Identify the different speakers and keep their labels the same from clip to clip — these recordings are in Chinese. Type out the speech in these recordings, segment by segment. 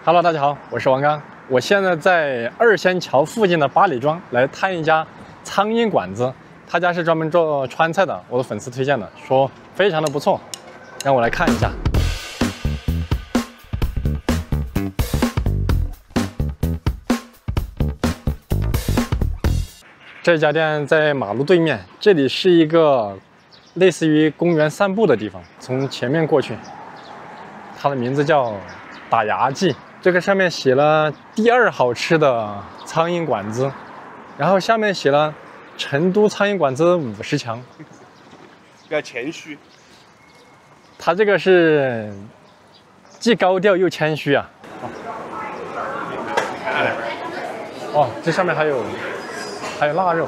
Speaker 1: Hello， 大家好，我是王刚。我现在在二仙桥附近的八里庄来探一家苍蝇馆子，他家是专门做川菜的，我的粉丝推荐的，说非常的不错，让我来看一下。这家店在马路对面，这里是一个类似于公园散步的地方，从前面过去。它的名字叫打牙记。这个上面写了第2好吃的苍蝇馆子，然后下面写了成都苍蝇馆子50强，
Speaker 2: 比较谦虚。
Speaker 1: 他这个是既高调又谦虚啊！哦，这上面还有腊肉，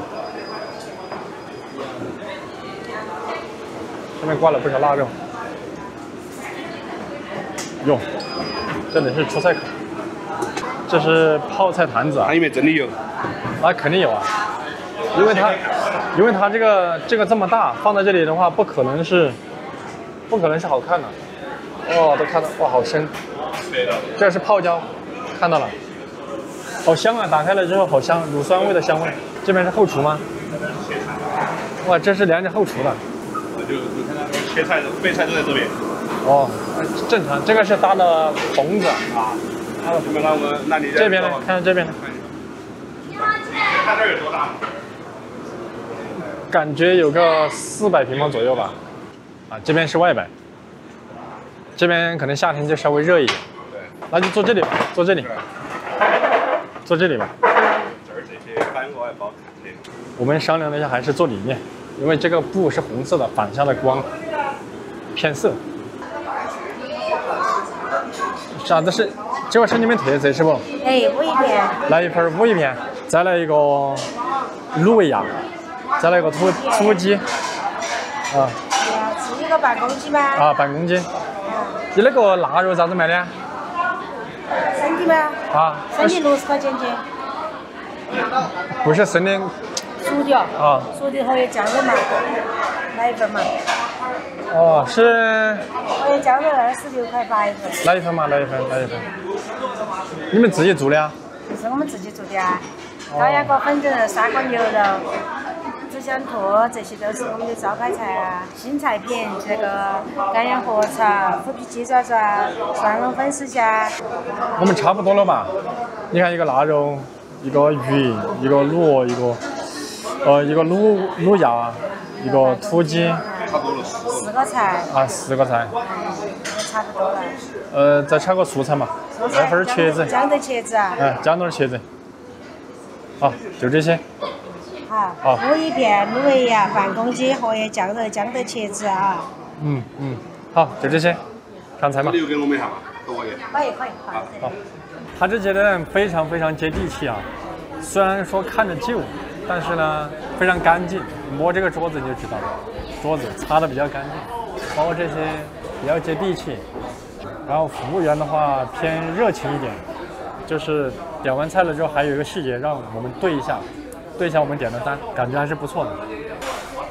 Speaker 1: 上面挂了不少腊肉。哟，这里是出菜口，这是泡菜坛子啊！
Speaker 2: 它里面真的有，
Speaker 1: 那肯定有啊，因为它这个这么大，放在这里的话，不可能是好看的。哦，都看到，哇，好深。这是泡椒，看到了，好香啊！打开了之后好香，乳酸味的香味。这边是后厨吗？哇，这是连着后厨的。
Speaker 2: 就你看它切菜的备菜都在这边。
Speaker 1: 哦，正常，这个是搭的棚子啊。
Speaker 2: 你们看我们那里
Speaker 1: 这边呢？看这边呢？
Speaker 2: 看这儿有多大？
Speaker 1: 感觉有个400平方左右吧。啊，这边是外摆，这边可能夏天就稍微热一点。
Speaker 2: 对，
Speaker 1: 那就坐这里吧，坐这里，坐这里吧。
Speaker 2: 这儿这些翻过来不好看的。
Speaker 1: 我们商量了一下，还是坐里面，因为这个布是红色的，反下的光偏色。啥子是？这个是你们特色是不？
Speaker 3: 哎，5一片。
Speaker 1: 来一份5一片，再来一个卤味鸭，再来一个土鸡。啊。
Speaker 3: 是一个半公斤吗？
Speaker 1: 啊，半公斤。你那个腊肉咋子卖的？
Speaker 3: 生的吗？
Speaker 1: 啊。
Speaker 3: 生的60块钱斤。
Speaker 1: 不是生的。
Speaker 3: 熟的。
Speaker 1: 啊。
Speaker 3: 熟的和有酱肉嘛，来一份嘛。
Speaker 1: 哦，是。
Speaker 3: 和有酱肉26块8一份。
Speaker 1: 来一份嘛，来一份。你们自己做的啊？
Speaker 3: 是我们自己做的啊。高压锅、粉蒸肉、砂锅牛肉、紫香兔，这些都是我们的招牌菜啊。新菜品，这个干羊河炒、虎皮鸡爪爪、蒜蓉粉丝虾。
Speaker 1: 我们差不多了吧？你看一个腊肉，一个鱼，一个卤，一个卤鸭，一个土鸡。
Speaker 2: 差不多了
Speaker 3: 4个菜。
Speaker 1: 啊，4个菜。
Speaker 3: 差不多了。
Speaker 1: 再炒个素菜嘛，来份茄子。
Speaker 3: 豇豆茄子啊。
Speaker 1: 豇豆茄子。好，就这些。
Speaker 3: 好。5一片卤味鸭半公斤，荷叶酱肉、豇豆茄子啊。
Speaker 1: 好，就这些。上菜嘛。
Speaker 2: 留给我们一下嘛，多一点。
Speaker 3: 可以。
Speaker 1: 好。他这家店非常接地气啊，虽然说看着旧，但是呢非常干净，摸这个桌子你就知道了，桌子擦的比较干净，包括这些比较接地气。然后服务员的话偏热情一点，就是点完菜了之后还有一个细节让我们对一下我们点的单，感觉还是不错的。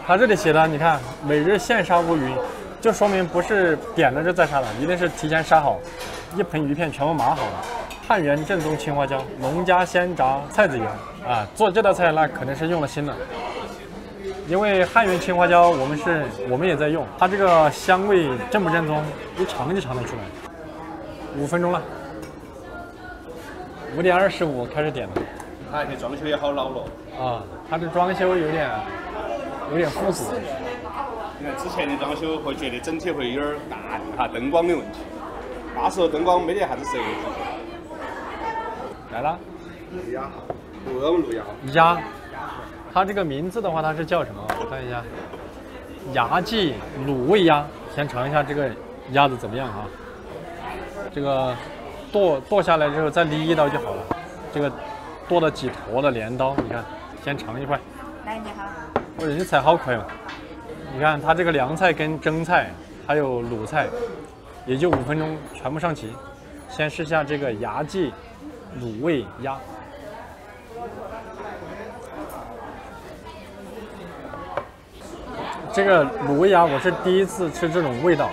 Speaker 1: 他这里写的你看每日现杀无鱼，就说明不是点了就再杀了，一定是提前杀好，一盆鱼片全部码好了。汉源正宗青花椒，农家鲜榨菜籽盐啊，做这道菜那肯定是用了心的。因为汉源青花椒我们也在用，它这个香味正不正宗，一尝就尝得出来。5分钟了，5点25开始点的。
Speaker 2: 它这装修也好老了。
Speaker 1: 啊，它这装修有点复古。
Speaker 2: 你看之前的装修会觉得整体会有点大哈，灯光的问题。那时候灯光没得啥子设计。
Speaker 1: 来了。
Speaker 2: 卤
Speaker 1: 鸭。它这个名字的话，它是叫什么？我看一下，牙记卤味鸭。先尝一下这个鸭子怎么样啊？这个剁下来之后再沥一刀就好了。这个剁了几坨的镰刀，你看，先尝一块。
Speaker 3: 来，你好。
Speaker 1: 我人家菜好快哦！你看它这个凉菜跟蒸菜还有卤菜，也就5分钟全部上齐。先试下这个牙记卤味鸭。这个卤味鸭我是第一次吃这种味道，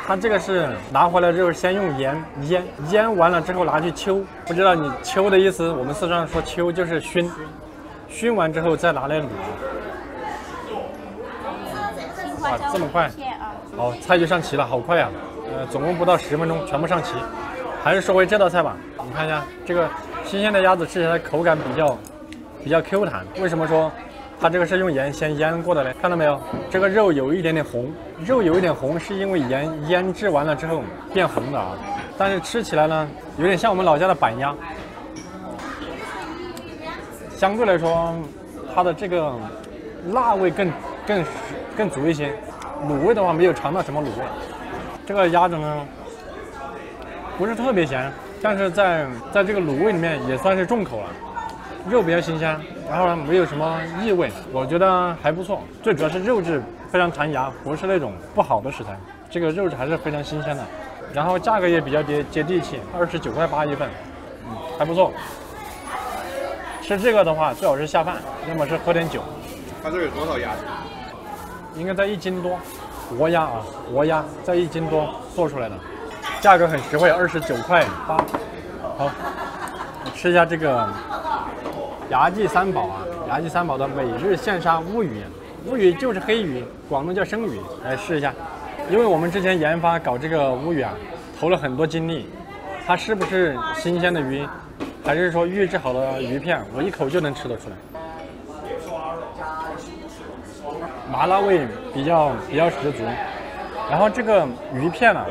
Speaker 1: 它这个是拿回来之后先用腌完了之后拿去秋，不知道你秋的意思，我们四川说秋就是熏，熏完之后再拿来卤。哇，这么快！哦，菜就上齐了，好快啊！总共不到10分钟全部上齐。还是说回这道菜吧，你看一下这个新鲜的鸭子吃起来口感比较 Q 弹。为什么说它这个是用盐先腌过的嘞？看到没有？这个肉有一点点红，肉有一点红是因为腌制完了之后变红的啊。但是吃起来呢，有点像我们老家的板鸭。相对来说，它的这个辣味更足一些。卤味的话没有尝到什么卤味。这个鸭子呢，不是特别咸，但是在这个卤味里面也算是重口了。肉比较新鲜，然后呢没有什么异味，我觉得还不错。最主要是肉质非常弹牙，不是那种不好的食材，这个肉质还是非常新鲜的。然后价格也比较接地气，29块8一份，还不错。吃这个的话，最好是下饭，要么是喝点酒。
Speaker 2: 它这有多少鸭子？
Speaker 1: 应该在1斤多，活鸭啊，活鸭在1斤多做出来的，价格很实惠，29块8。好，吃一下这个牙记三宝啊，牙记三宝的每日现杀乌鱼，乌鱼就是黑鱼，广东叫生鱼，来试一下。因为我们之前研发搞这个乌鱼啊，投了很多精力，它是不是新鲜的鱼，还是说预制好的鱼片，我一口就能吃得出来。麻辣味比较十足，然后这个鱼片啊，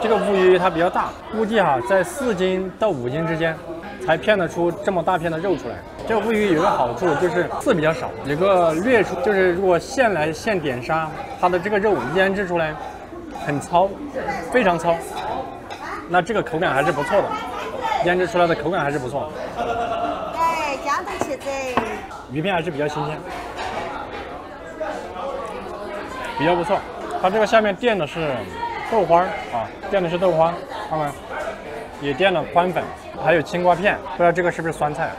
Speaker 1: 这个乌鱼它比较大，估计在4斤到5斤之间，才片得出这么大片的肉出来。这个乌鱼有个好处就是刺比较少，有个劣处就是如果现来现点杀，它的这个肉腌制出来很糙，非常糙，那这个口感还是不错的，腌制出来的口感还是不错。
Speaker 4: 哎，江东茄子，
Speaker 1: 鱼片还是比较新鲜。比较不错，它这个下面垫的是豆花啊，垫的是豆花，看看，也垫了宽粉，还有青瓜片，不知道这个是不是酸菜？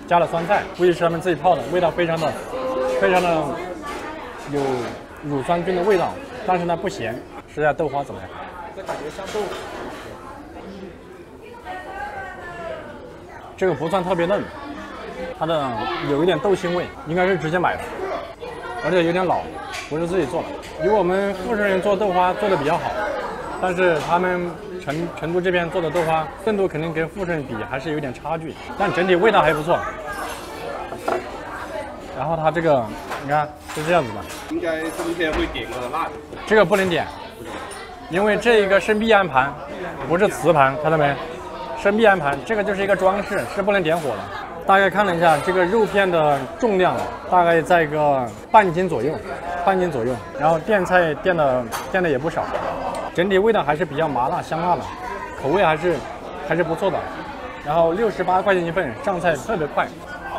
Speaker 1: 加了酸菜，估计是他们自己泡的，味道非常的有乳酸菌的味道，但是呢不咸。试一下豆花怎么样？
Speaker 5: 这感觉像豆腐。
Speaker 1: 这个不算特别嫩，它的有一点豆腥味，应该是直接买的。而且有点老，不是自己做的。因为我们富士人做豆花做的比较好，但是他们成都这边做的豆花更多肯定跟富士人比还是有点差距，但整体味道还不错。然后它这个你看是这样子的，
Speaker 2: 应该中间会点个辣的。
Speaker 1: 这个不能点，因为这一个是密安盘，不是瓷盘，看到没？是密安盘，这个就是一个装饰，是不能点火的。大概看了一下，这个肉片的重量大概在个半斤左右，然后垫菜垫的也不少，整体味道还是比较麻辣香辣的，口味还是不错的。然后68块钱一份，上菜特别快。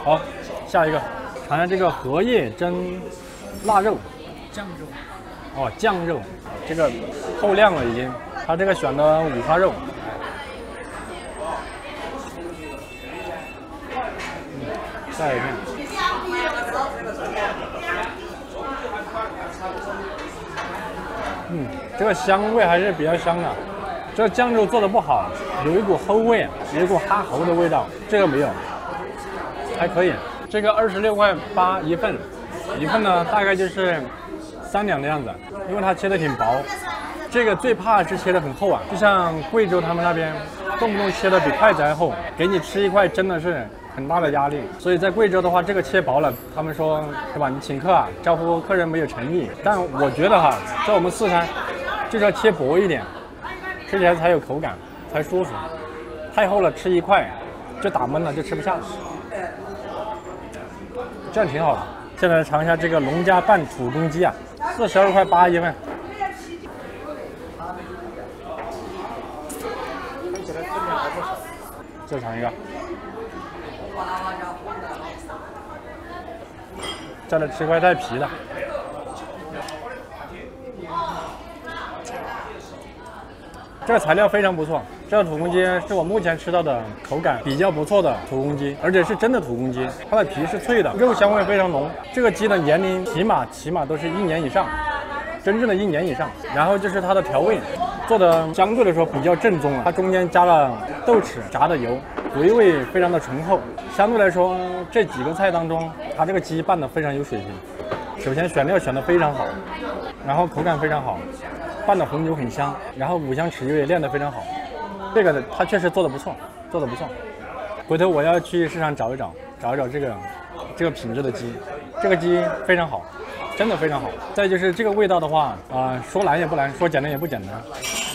Speaker 1: 好，下一个尝一下这个荷叶蒸腊肉，
Speaker 5: 酱肉。
Speaker 1: 哦，酱肉，这个透亮了已经，它这个选的五花肉。再一遍，这个香味还是比较香的。这个酱肉做的不好，有一股齁味，有一股哈喉的味道。这个没有，还可以。这个26块8一份，一份呢大概就是3两的样子，因为它切的挺薄。这个最怕是切的很厚啊，就像贵州他们那边，动不动切的比筷子还厚，给你吃一块真的是很大的压力。所以在贵州的话，这个切薄了，他们说是吧？你请客啊，招呼客人没有诚意。但我觉得在我们四川就是要切薄一点，吃起来才有口感，才舒服。太厚了，吃一块就打闷了，就吃不下了。这样挺好的。现在尝一下这个农家拌土公鸡啊，42块8一份。再尝一个，再来吃块带皮的。这个材料非常不错，这个土公鸡是我目前吃到的口感比较不错的土公鸡，而且是真的土公鸡，它的皮是脆的，肉香味非常浓。这个鸡的年龄起码都是1年以上，真正的1年以上。然后就是它的调味，做的相对来说比较正宗了，它中间加了豆豉炸的油，回味非常的醇厚。相对来说，这几个菜当中，它这个鸡拌的非常有水平。首先选料选的非常好，然后口感非常好，拌的红油很香，然后五香豉油也炼得非常好。这个它确实做的不错，做的不错。回头我要去市场找一找这个品质的鸡，这个鸡非常好，真的非常好。再就是这个味道的话，说难也不难，说简单也不简单。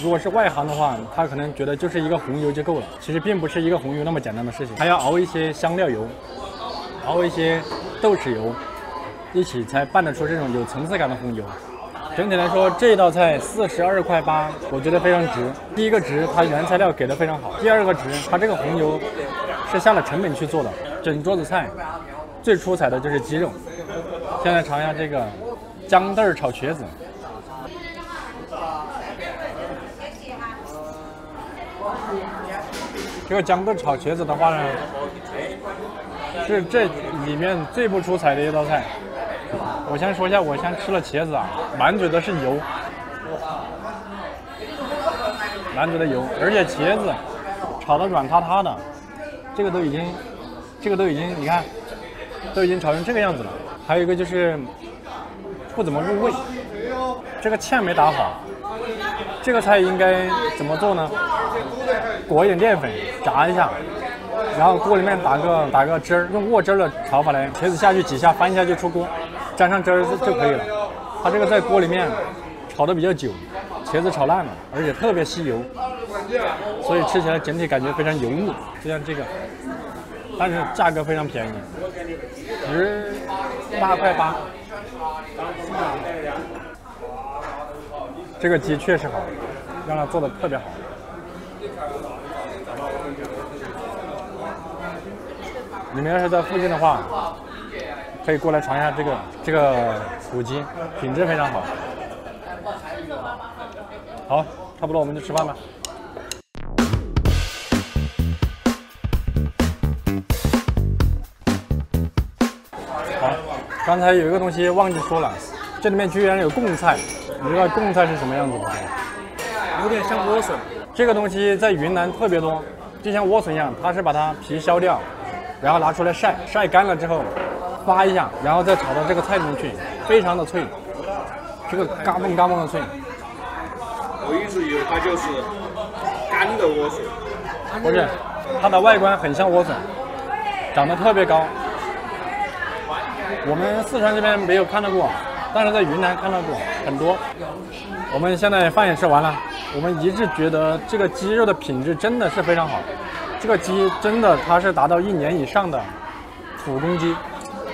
Speaker 1: 如果是外行的话，他可能觉得就是一个红油就够了，其实并不是一个红油那么简单的事情，还要熬一些香料油，熬一些豆豉油，一起才拌得出这种有层次感的红油。整体来说，这道菜42.8块，我觉得非常值。第一个值，它原材料给的非常好；第二个值，它这个红油是下了成本去做的。整桌子菜最出彩的就是鸡肉。现在尝一下这个姜豆炒瘸子。这个姜豆炒瘸子的话呢，是这里面最不出彩的一道菜。我先说一下，我先吃了茄子啊，满嘴的是油，满嘴的油，而且茄子炒得软塌塌的，这个都已经，你看，都已经炒成这个样子了。还有一个就是不怎么入味，这个芡没打好。这个菜应该怎么做呢？裹一点淀粉，炸一下，然后锅里面打个汁儿，用握汁儿的炒法来，茄子下去几下，翻一下就出锅。沾上汁儿就可以了。它这个在锅里面炒的比较久，茄子炒烂了，而且特别吸油，所以吃起来整体感觉非常油腻。就像这个，但是价格非常便宜，18.8块。这个鸡确实好，让它做的特别好。你们要是在附近的话，可以过来尝一下这个土鸡，品质非常好。好，差不多我们就吃饭吧。好，刚才有一个东西忘记说了，这里面居然有贡菜，你知道贡菜是什么样子吗？
Speaker 5: 有点像莴笋。
Speaker 1: 这个东西在云南特别多，就像莴笋一样，它是把它皮削掉，然后拿出来晒，晒干了之后发一下，然后再炒到这个菜里面去，非常的脆，这个嘎嘣嘎嘣的脆。
Speaker 2: 我一直以为它就是干的莴笋，
Speaker 1: 不是，它的外观很像莴笋，长得特别高。我们四川这边没有看到过，但是在云南看到过很多。我们现在饭也吃完了，我们一致觉得这个鸡肉的品质真的是非常好。这个鸡真的它是达到1年以上的土公鸡，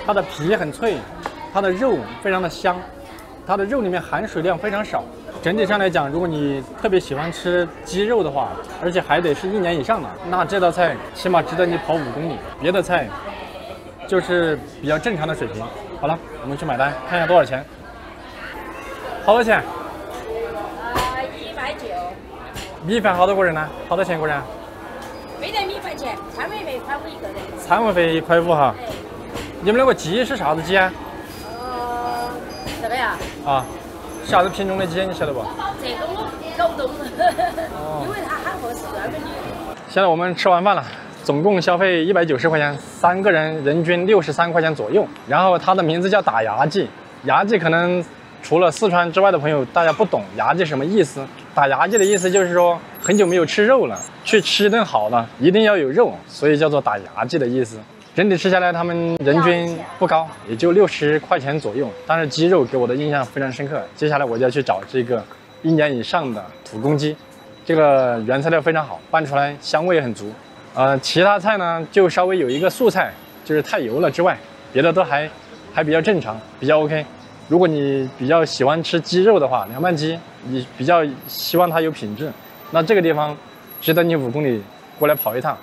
Speaker 1: 它的皮很脆，它的肉非常的香，它的肉里面含水量非常少。整体上来讲，如果你特别喜欢吃鸡肉的话，而且还得是1年以上的，那这道菜起码值得你跑5公里。别的菜就是比较正常的水平。好了，我们去买单，看一下多少钱。好多钱
Speaker 4: 190。
Speaker 1: 米饭好多个人呢？好多钱个人？
Speaker 4: 没得米饭钱，餐位费1块5一个人。
Speaker 1: 餐位费1块5哈。你们那个鸡是啥子鸡啊？
Speaker 4: 这个呀？
Speaker 1: 啊，啥子品种的鸡你晓得不？
Speaker 4: 这个我搞不懂，因为它喊合适专门的。
Speaker 1: 现在我们吃完饭了，总共消费190块钱，3个人人均63块钱左右。然后它的名字叫打牙祭，牙祭可能除了四川之外的朋友，大家不懂牙祭什么意思。打牙祭的意思就是说很久没有吃肉了，去吃一顿好的，一定要有肉，所以叫做打牙祭的意思。整体吃下来，他们人均不高，也就60块钱左右。但是鸡肉给我的印象非常深刻。接下来我就要去找这个1年以上的土公鸡，这个原材料非常好，拌出来香味也很足。其他菜呢就稍微有一个素菜，就是太油了之外，别的都还比较正常，比较 OK。如果你比较喜欢吃鸡肉的话，凉拌鸡，你比较希望它有品质，那这个地方值得你5公里过来跑一趟。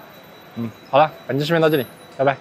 Speaker 1: 好了，本期视频到这里，拜拜。